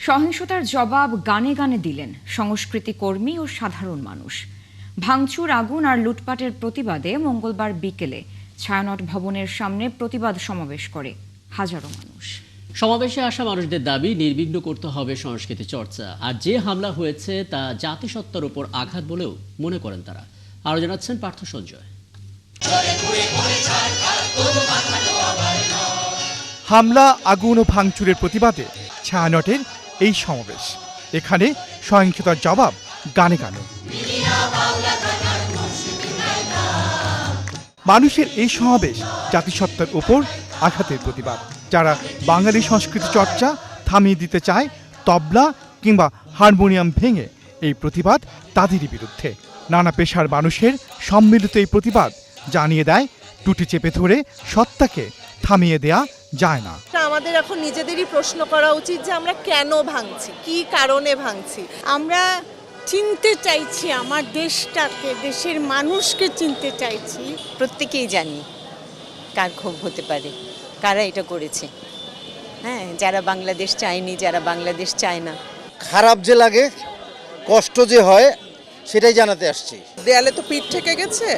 সহিংসতার জবাব গানে গানে দিলেন সংস্কৃতি কর্মী ও সাধারণ মানুষ। ভাঙচুর, আগুন আর লুটপাটের প্রতিবাদে মঙ্গলবার বিকেলে ছায়ানট ভবনের সামনে প্রতিবাদ সমাবেশ করে হাজারো মানুষ। সমাবেশে আসা মানুষদের দাবি নির্বিঘ্ন করতে হবে সংস্কৃতি চর্চা, আর যে হামলা হয়েছে তা জাতিসত্তার উপর আঘাত বলেও মনে করেন তারা। আরো জানাচ্ছেন পার্থ সঞ্জয়। হামলা, আগুন ও ভাঙচুরের প্রতিবাদে ছায়ানটের এই সমাবেশ। এখানে সহিংসতার জবাব গানে গানে। মানুষের এই সমাবেশ জাতিসত্তার উপর আঘাতের প্রতিবাদ। যারা বাঙালি সংস্কৃতি চর্চা থামিয়ে দিতে চায়, তবলা কিংবা হারমোনিয়াম ভেঙে, এই প্রতিবাদ তাদেরই বিরুদ্ধে। নানা পেশার মানুষের সম্মিলিত এই প্রতিবাদ জানিয়ে দেয়, টুটি চেপে ধরে সত্তাকে থামিয়ে দেয়া যায় না। আমাদের এখন নিজেদেরই প্রশ্ন করা উচিত যে আমরা কেন ভাঙছি, কি কারণে ভাঙছি। আমরা চিনতে চাইছি আমার দেশটাকে, দেশের মানুষকে চিনতে চাইছি। প্রত্যেকেই জানি কার ক্ষোভ হতে পারে, কারা এটা করেছে। হ্যাঁ, যারা বাংলাদেশ চায়নি, যারা বাংলাদেশ চায় না। খারাপ যে লাগে, কষ্ট যে হয়, সেটাই জানাতে আসছি। দেয়ালে তো পিঠ থেকে গেছে,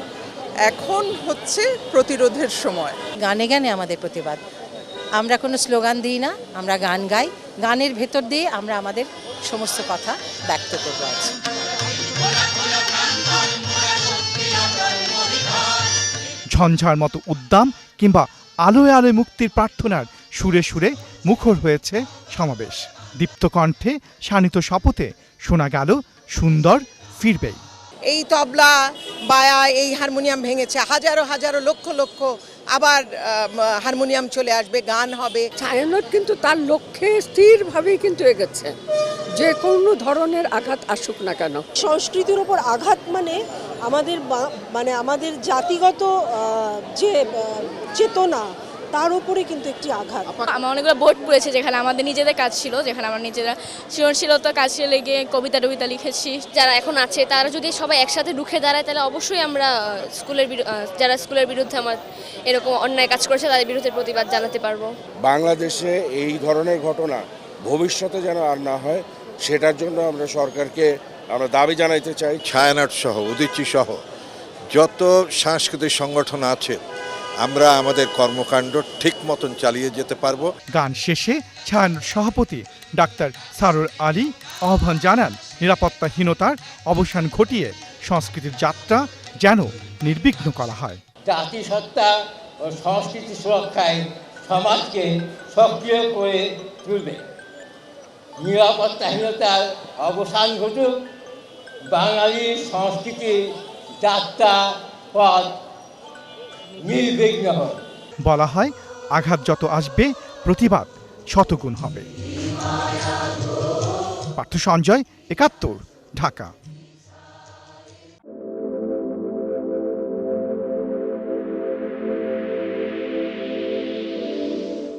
এখন হচ্ছে প্রতিরোধের সময়। গানে গানে আমাদের প্রতিবাদ। আমরা কোনো স্লোগান দিই না, আমরা গান গাই। গানের ভেতর দিয়ে আমরা আমাদের সমস্ত কথা ব্যক্ত করব। আজ ঝঞ্ঝার মতো উদ্দাম কিংবা আলোয় আলোয় মুক্তির প্রার্থনার সুরে সুরে মুখর হয়েছে সমাবেশ। দীপ্ত কণ্ঠে শানিত শপথে শোনা গেল সুন্দর ফিরবেই। এই তবলা, বায়া, এই হারমোনিয়াম ভেঙেছে, হাজারো হাজারো লক্ষ লক্ষ আবার হারমোনিয়াম চলে আসবে, গান হবে। ছায়ানট কিন্তু তার লক্ষ্যে স্থিরভাবেই কিন্তু এগোচ্ছে, যে কোনো ধরনের আঘাত আসুক না কেন। সংস্কৃতির উপর আঘাত মানে আমাদের জাতিগত যে চেতনা, তার উপরে কিন্তু একটি আঘাত। আমার অনেকগুলো বোর্ড পড়েছে যেখানে আমাদের নিজেদের কাজ ছিল, যেখানে আমরা নিজেরা সৃজনশীলতা কাজে লেগে কবিতা টবিতা লিখেছি। যারা এখন আছে তারা যদি সবাই একসাথে রুখে দাঁড়ায়, তাহলে অবশ্যই আমরা যারা স্কুলের বিরুদ্ধে আমার এরকম অন্যায় কাজ করেছে তাদের বিরুদ্ধে প্রতিবাদ জানাতে পারবো। বাংলাদেশে এই ধরনের ঘটনা ভবিষ্যতে যেন আর না হয়, সেটার জন্য আমরা সরকারকে দাবি জানাইতে চাই। ছায়ানট সহ, উদীচী সহ যত সাংস্কৃতিক সংগঠন আছে, আমরা আমাদের কর্মকাণ্ড ঠিক মতন চালিয়ে যেতে পারবো। গান শেষে ছায়ানট সভাপতি ডাক্তার সারোর আলী আহ্বান জানান, নিরাপত্তাহীনতার অবসান ঘটিয়ে সংস্কৃতির যাত্রা যেন নির্বিঘ্ন করা হয়। জাতিসত্তা ও সংস্কৃতি সুরক্ষায় সমাজকে সক্রিয় করে তুলবে। নিরাপত্তাহীনতার অবসান ঘটুক, বাঙালি সংস্কৃতির যাত্রা পথ নির্বিঘ্ন হয়। বলা হয়, আঘাত যত আসবে প্রতিবাদ শতগুণ হবে। পার্থ সঞ্জয়, ৭১, ঢাকা।